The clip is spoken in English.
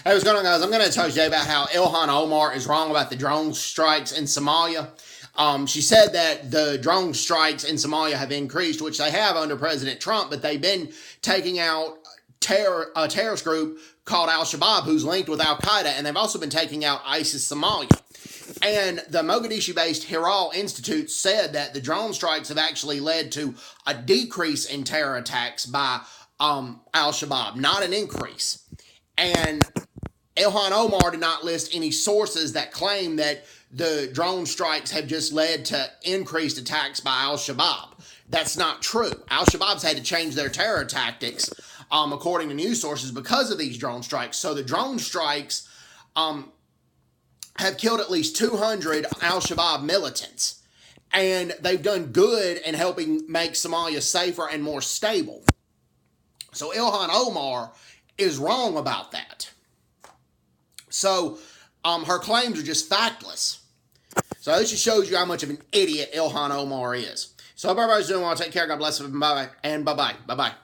Hey, what's going on, guys? I'm going to talk today about how Ilhan Omar is wrong about the drone strikes in Somalia. She said that the drone strikes in Somalia have increased, which they have under President Trump, but they've been taking out a terrorist group called Al-Shabaab, who's linked with Al-Qaeda, and they've also been taking out ISIS Somalia. And the Mogadishu-based Hiral Institute said that the drone strikes have actually led to a decrease in terror attacks by Al-Shabaab, not an increase. And Ilhan Omar did not list any sources that claim that the drone strikes have just led to increased attacks by Al-Shabaab. That's not true. Al-Shabaab's had to change their terror tactics, according to news sources, because of these drone strikes. So the drone strikes have killed at least 200 Al-Shabaab militants. And they've done good in helping make Somalia safer and more stable. So Ilhan Omar is wrong about that. So her claims are just factless. So this just shows you how much of an idiot Ilhan Omar is. So I hope everybody's doing well. Take care. God bless. Bye-bye. And bye-bye. Bye-bye.